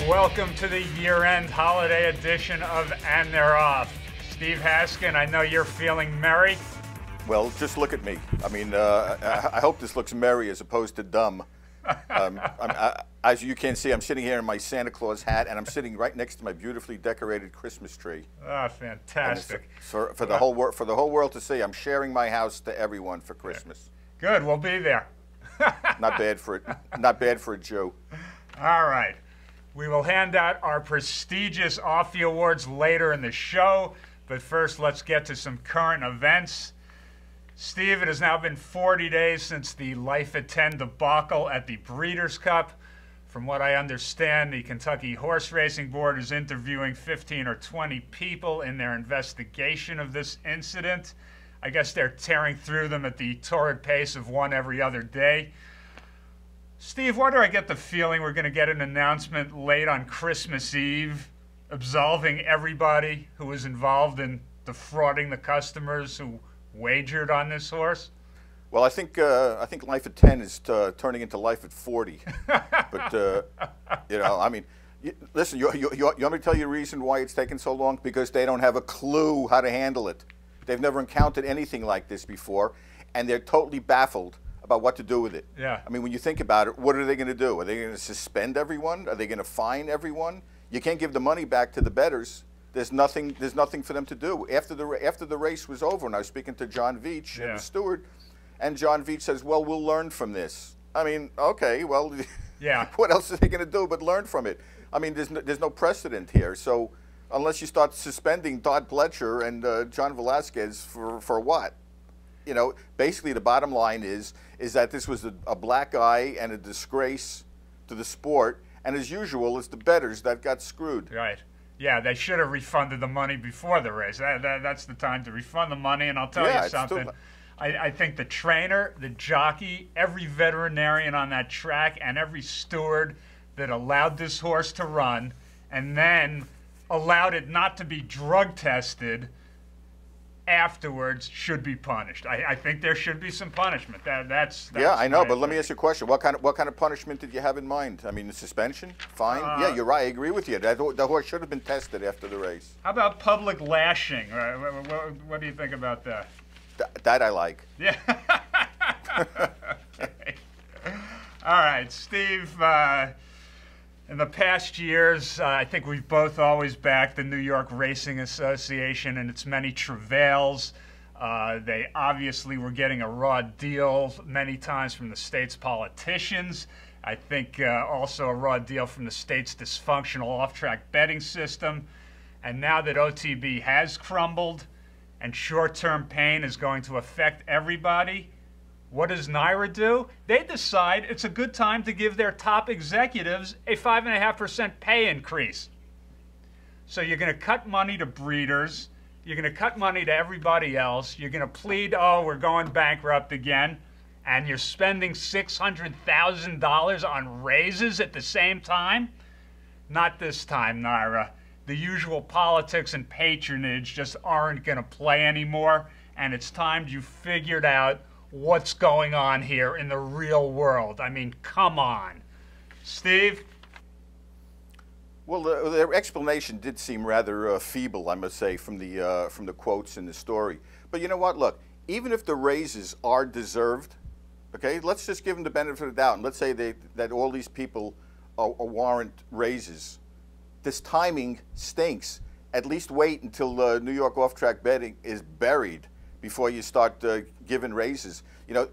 welcome to the year-end holiday edition of And They're Off. Steve Haskin, I know you're feeling merry. Well, just look at me. I mean, I hope this looks merry as opposed to dumb. As you can see, I'm sitting here in my Santa Claus hat, and I'm sitting right next to my beautifully decorated Christmas tree. Ah, fantastic! For the whole world to see. I'm sharing my house to everyone for Christmas. Good, we'll be there. Not bad for it. Not bad for a Jew. All right, we will hand out our prestigious Offy Awards later in the show, but first, let's get to some current events. Steve, it has now been 40 days since the Life at 10 debacle at the Breeders' Cup. From what I understand, the Kentucky Horse Racing Board is interviewing 15 or 20 people in their investigation of this incident. I guess they're tearing through them at the torrid pace of one every other day. Steve, why do I get the feeling we're going to get an announcement late on Christmas Eve absolving everybody who was involved in defrauding the customers who wagered on this horse? Well, I think Life at 10 is turning into Life at 40. But you know, I mean, listen. You want me to tell you the reason why it's taken so long? Because they don't have a clue how to handle it. They've never encountered anything like this before, and they're totally baffled about what to do with it. Yeah. I mean, when you think about it, what are they going to do? Are they going to suspend everyone? Are they going to fine everyone? You can't give the money back to the bettors. There's nothing for them to do. After the race was over, and I was speaking to John Veach, the steward, and John Veach says, well, we'll learn from this. I mean, okay, well, yeah. What else are they going to do but learn from it? I mean, there's no precedent here. So unless you start suspending Todd Pletcher and John Velasquez for what? You know, basically the bottom line is that this was a black eye and a disgrace to the sport. And as usual, it's the bettors that got screwed. Right. Yeah, they should have refunded the money before the race. That's the time to refund the money. And I'll tell you something. I think the trainer, the jockey, every veterinarian on that track, and every steward that allowed this horse to run and then allowed it not to be drug tested afterwards should be punished. I think there should be some punishment. That's yeah, I know, but let me ask you a question. What kind of punishment did you have in mind? I mean, suspension, fine. Yeah, you're right. I agree with you. The horse should have been tested after the race. How about public lashing? What do you think about that? That I like. Yeah. Okay. All right, Steve. In the past years, I think we've both always backed the New York Racing Association and its many travails. They obviously were getting a raw deal many times from the state's politicians. I think also a raw deal from the state's dysfunctional off-track betting system. And now that OTB has crumbled and short-term pain is going to affect everybody, what does NYRA do? They decide it's a good time to give their top executives a 5.5% pay increase. So you're going to cut money to breeders. You're going to cut money to everybody else. You're going to plead, oh, we're going bankrupt again. And you're spending $600,000 on raises at the same time? Not this time, NYRA. The usual politics and patronage just aren't going to play anymore. And it's time you figured out what's going on here in the real world. I mean, come on. Steve? Well, their explanation did seem rather feeble, I must say, from the quotes in the story. But you know what? Look, even if the raises are deserved, okay, let's just give them the benefit of the doubt, and let's say that all these people warrant raises. This timing stinks. At least wait until New York off-track betting is buried before you start giving raises. You know,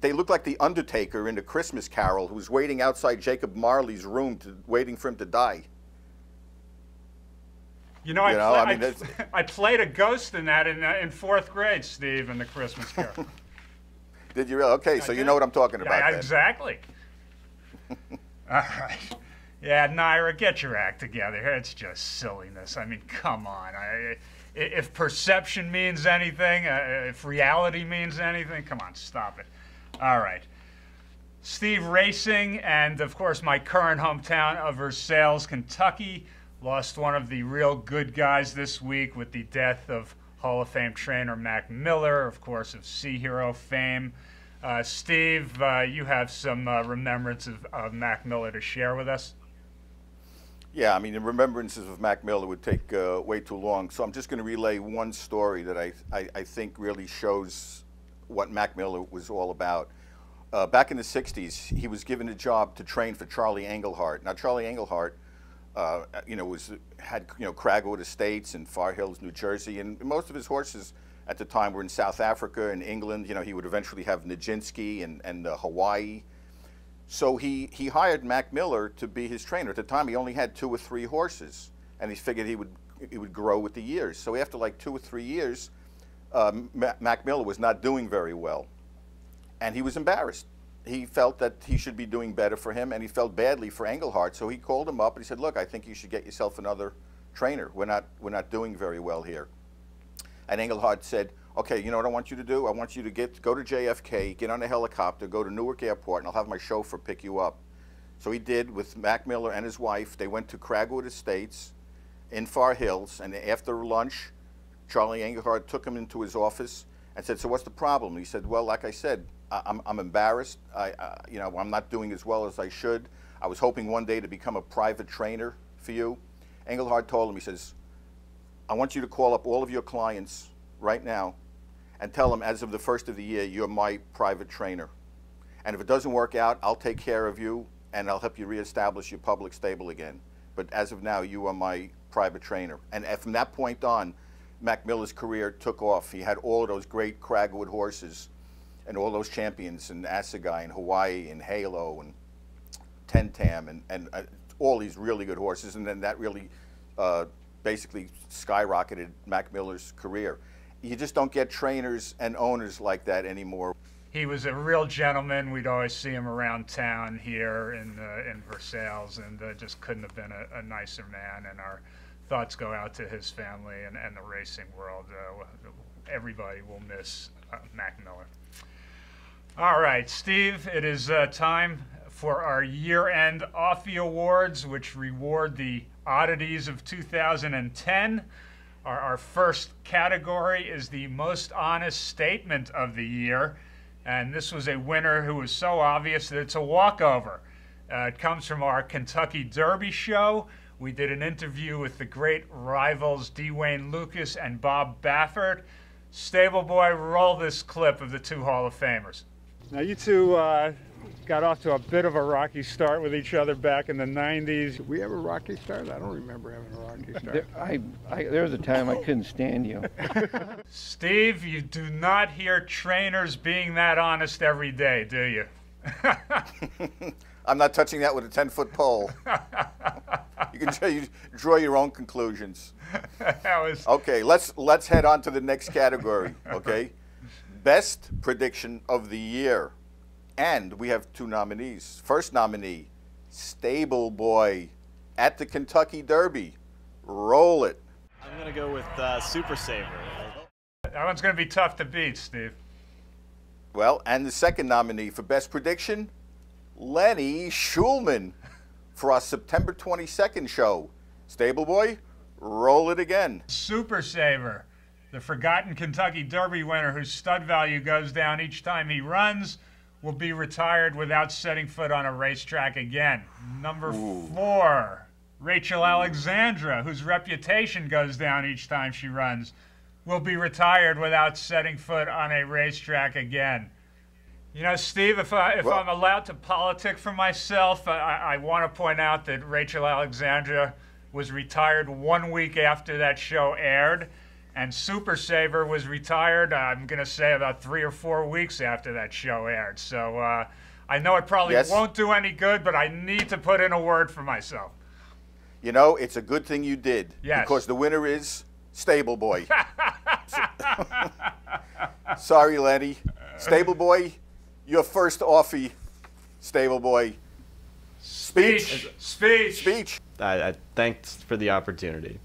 they look like the Undertaker in the Christmas Carol who's waiting outside Jacob Marley's room, waiting for him to die. I played a ghost in that in fourth grade, Steve, in the Christmas Carol. Did you really? Okay, so you know what I'm talking about. Yeah, exactly. All right. Yeah, NYRA, get your act together. It's just silliness. I mean, come on. If perception means anything, if reality means anything, come on, stop it. All right. Steve Racing and, of course, my current hometown of Versailles, Kentucky, lost one of the real good guys this week with the death of Hall of Fame trainer Mack Miller, of course, of Sea Hero fame. Steve, you have some remembrance of Mack Miller to share with us? Yeah, I mean, the remembrances of Mack Miller would take way too long. So I'm just going to relay one story that I think really shows what Mack Miller was all about. Back in the 60s, he was given a job to train for Charlie Engelhart. Now, Charlie Engelhart, had Cragwood Estates in Far Hills, New Jersey, and most of his horses at the time were in South Africa and England. He would eventually have Nijinsky and Hawaii. So he hired Mack Miller to be his trainer. At the time, he only had 2 or 3 horses, and he figured he would grow with the years. So after like 2 or 3 years, Mack Miller was not doing very well, and he was embarrassed. He felt that he should be doing better for him, and he felt badly for Engelhart. So he called him up and he said, "Look, I think you should get yourself another trainer. We're not doing very well here." And Engelhart said, "Okay, you know what I want you to do? I want you to go to JFK, get on a helicopter, go to Newark Airport, and I'll have my chauffeur pick you up." So he did with Mack Miller and his wife. They went to Cragwood Estates in Far Hills, and after lunch, Charlie Engelhart took him into his office and said, "So what's the problem?" He said, "Well, like I said, I'm embarrassed. I'm not doing as well as I should. I was hoping one day to become a private trainer for you." Engelhart told him, he says, "I want you to call up all of your clients right now and tell them as of the 1st of the year, you're my private trainer. And if it doesn't work out, I'll take care of you and I'll help you reestablish your public stable again. But as of now, you are my private trainer." And from that point on, Mack Miller's career took off. He had all of those great Cragwood horses and all those champions in Assegai and Hawaii and Halo and Tentam and all these really good horses. And then that really basically skyrocketed Mack Miller's career. You just don't get trainers and owners like that anymore. He was a real gentleman. We'd always see him around town here in Versailles, and just couldn't have been a nicer man. And our thoughts go out to his family and the racing world. Everybody will miss Mack Miller. All right, Steve, it is time for our year-end Offy Awards, which reward the oddities of 2010. Our first category is the most honest statement of the year, and this was a winner who was so obvious that it's a walkover. It comes from our Kentucky Derby show. We did an interview with the great rivals Dwayne Lucas and Bob Baffert. Stable Boy, roll this clip of the 2 Hall of Famers. Now, you two got off to a bit of a rocky start with each other back in the 90s. Did we have a rocky start? I don't remember having a rocky start. There was a time I couldn't stand you. Steve, you do not hear trainers being that honest every day, do you? I'm not touching that with a 10-foot pole. You draw your own conclusions. Okay, let's head on to the next category, okay? Best prediction of the year. And we have 2 nominees. First nominee, Stable Boy at the Kentucky Derby. Roll it. I'm going to go with Super Saver. That one's going to be tough to beat, Steve. Well, and the second nominee for Best Prediction, Lenny Schulman for our September 22nd show. Stable Boy, roll it again. Super Saver, the forgotten Kentucky Derby winner whose stud value goes down each time he runs, will be retired without setting foot on a racetrack again. Number 4, Rachel Alexandra, whose reputation goes down each time she runs, will be retired without setting foot on a racetrack again. You know, Steve, if I'm allowed to politic for myself, I want to point out that Rachel Alexandra was retired 1 week after that show aired, and Super Saver was retired, I'm going to say, about 3 or 4 weeks after that show aired. So I know it probably won't do any good, but I need to put in a word for myself. You know, it's a good thing you did. Yes. Because the winner is Stable Boy. Sorry, Lenny. Stable Boy, your first Offy, Stable Boy. Speech. Thanks for the opportunity.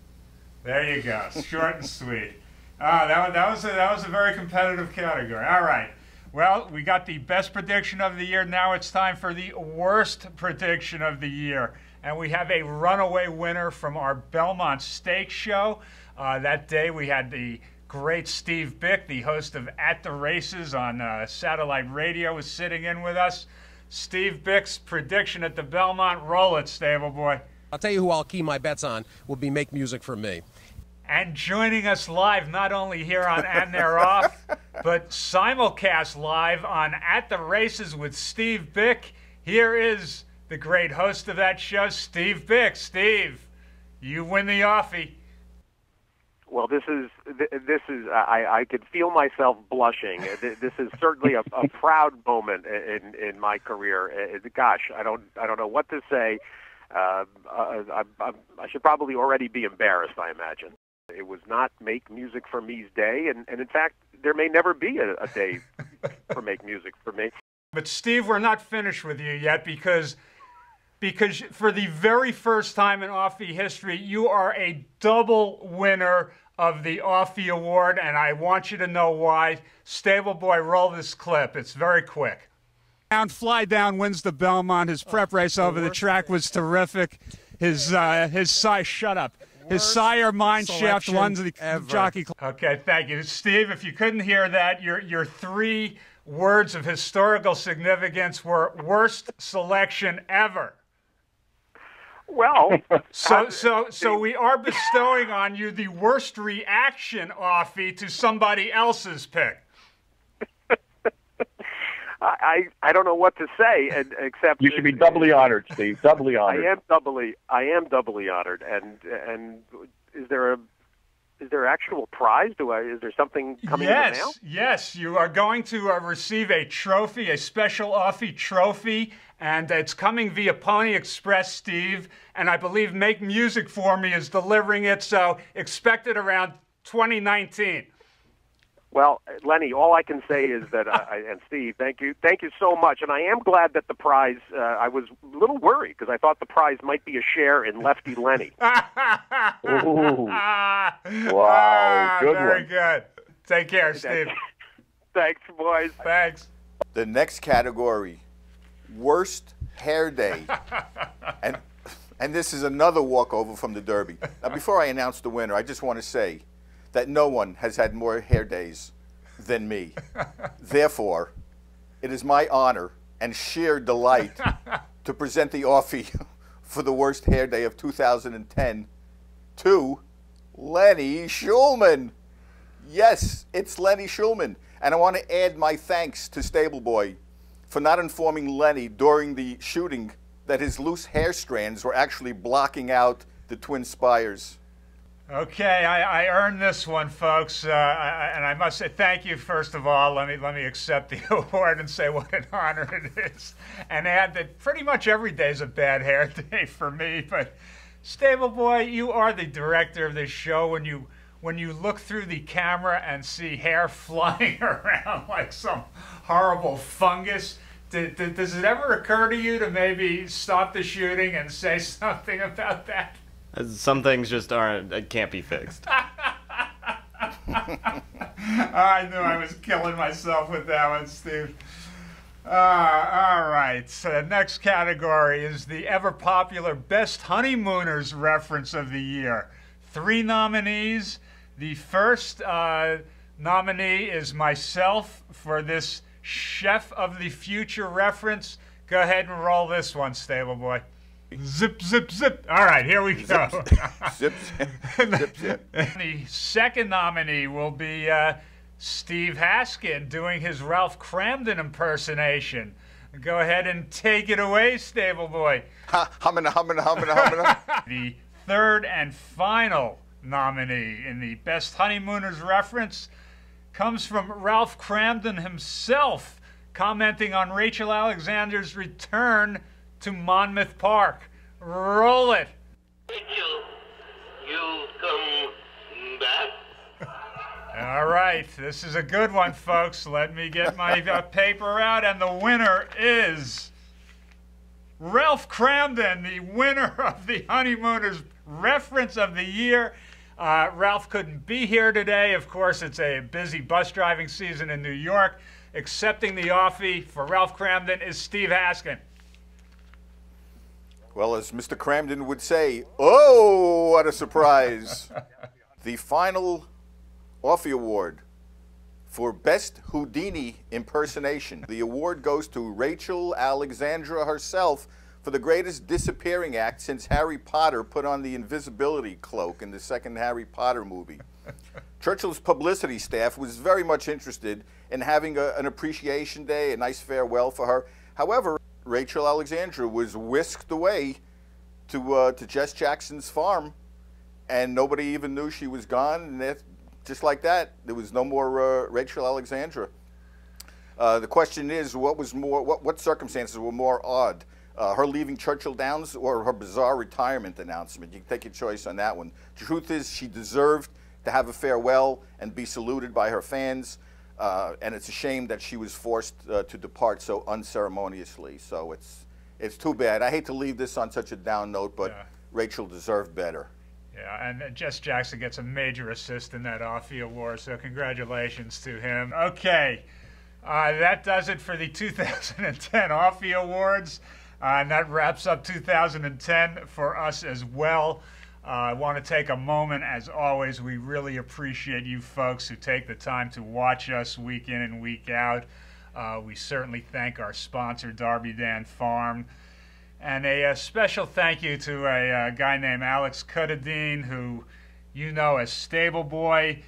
There you go. Short and sweet. That was a very competitive category. All right. Well, we got the best prediction of the year. Now it's time for the worst prediction of the year. And we have a runaway winner from our Belmont Stakes show. That day we had the great Steve Bick, the host of At the Races on satellite radio, was sitting in with us. Steve Bick's prediction at the Belmont. Roll it, Stable Boy. I'll tell you who I'll key my bets on will be Make Music for Me. And joining us live, not only here on And They're Off, but simulcast live on At the Races with Steve Bick. Here is the great host of that show, Steve Bick. Steve, you win the Offy. Well, this is I could feel myself blushing. This is certainly a proud moment in my career. Gosh, I don't know what to say. I should probably already be embarrassed, I imagine. It was not Make Music for Me's day, and in fact, there may never be a day for Make Music for Me. But Steve, we're not finished with you yet because for the very first time in Offy history, you are a double winner of the Offy Award, and I want you to know why. Stable Boy, roll this clip. It's very quick. Fly Down wins the Belmont. His prep race over the track was terrific. His shut up. His sire mine shaft won the jockey club. Okay, thank you. Steve, if you couldn't hear that, your three words of historical significance were worst selection ever. Well, so we are bestowing on you the worst reaction, Offy, to somebody else's pick. I don't know what to say, except you should be doubly honored, Steve. Doubly honored. I am doubly honored. And is there actual prize? Is there something coming in the mail? Yes, you are going to receive a trophy, a special Offy trophy, and it's coming via Pony Express, Steve. And I believe Make Music for Me is delivering it, so expect it around 2019. Well, Lenny, all I can say is that, and Steve, thank you so much. And I am glad that the prize, I was a little worried because I thought the prize might be a share in Lefty Lenny. Ooh. Wow, good very one. Good. Take care, Steve. Thanks, boys. Thanks. The next category, worst hair day. And this is another walkover from the Derby. Now, before I announce the winner, I just want to say that no one has had more hair days than me. Therefore, it is my honor and sheer delight to present the Offy for the worst hair day of 2010 to Lenny Schulman. Yes, it's Lenny Schulman. And I want to add my thanks to Stable Boy for not informing Lenny during the shooting that his loose hair strands were actually blocking out the twin spires. Okay, I earned this one, folks, and I must say thank you, first of all. Let me accept the award and say what an honor it is, and add that pretty much every day is a bad hair day for me. But Stable Boy, you are the director of this show. When you look through the camera and see hair flying around like some horrible fungus, does it ever occur to you to maybe stop the shooting and say something about that? Some things just can't be fixed. I knew I was killing myself with that one, Steve. All right, so the next category is the ever-popular Best Honeymooners reference of the year. 3 nominees. The first nominee is myself for this Chef of the Future reference. Go ahead and roll this one, Stable Boy. Zip, zip, zip. All right, here we go. Zip, zip, zip, zip. The second nominee will be Steve Haskin doing his Ralph Cramden impersonation. Go ahead and take it away, Stable Boy. Humming, humming, humming, humming. The third and final nominee in the Best Honeymooners reference comes from Ralph Cramden himself, commenting on Rachel Alexander's return to Monmouth Park. Roll it. Rachel, you've come back. All right, this is a good one, folks. Let me get my paper out, and the winner is Ralph Cramden, the winner of the Honeymooners reference of the year. Ralph couldn't be here today. Of course, it's a busy bus driving season in New York. Accepting the Offy for Ralph Cramden is Steve Haskin. Well, as Mr. Cramden would say, oh, what a surprise. The final Offy Award for Best Houdini Impersonation. The award goes to Rachel Alexandra herself for the greatest disappearing act since Harry Potter put on the invisibility cloak in the second Harry Potter movie. Churchill's publicity staff was very much interested in having an appreciation day, a nice farewell for her. However, Rachel Alexandra was whisked away to Jess Jackson's farm, and nobody even knew she was gone. And just like that, there was no more Rachel Alexandra. The question is, what circumstances were more odd? Her leaving Churchill Downs or her bizarre retirement announcement? You can take your choice on that one. The truth is, she deserved to have a farewell and be saluted by her fans, and it's a shame that she was forced to depart so unceremoniously. So it's too bad. I hate to leave this on such a down note, but yeah. Rachel deserved better. Yeah, and Jess Jackson gets a major assist in that Offy Awards, so congratulations to him. Okay, that does it for the 2010 Offy Awards. And that wraps up 2010 for us as well. I want to take a moment, as always, we really appreciate you folks who take the time to watch us week in and week out. We certainly thank our sponsor, Darby Dan Farm. And a special thank you to a guy named Alex Cuttadine, who you know as Stable Boy.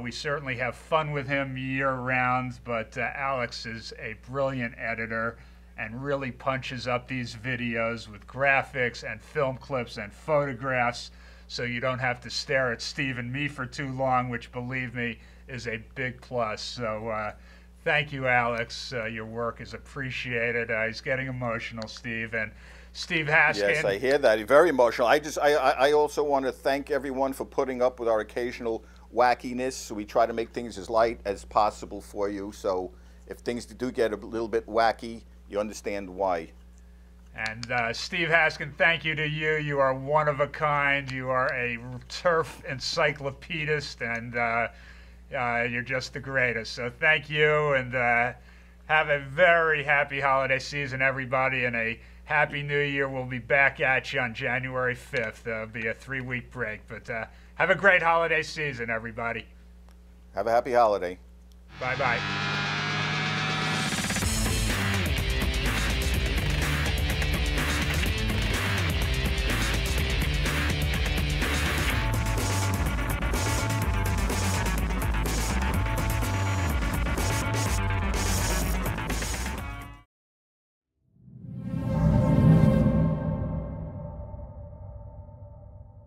We certainly have fun with him year-round, but Alex is a brilliant editor and really punches up these videos with graphics and film clips and photographs, so you don't have to stare at Steve and me for too long, which, believe me, is a big plus. So thank you, Alex. Your work is appreciated. He's getting emotional, Steve. And Steve Haskin. Yes, I hear that. He's very emotional. I also want to thank everyone for putting up with our occasional wackiness. We try to make things as light as possible for you, so if things do get a little bit wacky, you understand why. And Steve Haskin, thank you to you. You are one of a kind. You are a turf encyclopedist, and you're just the greatest. So thank you, and have a very happy holiday season, everybody, and a happy new year. We'll be back at you on January 5th. There'll be a 3-week break, but have a great holiday season, everybody. Have a happy holiday. Bye-bye.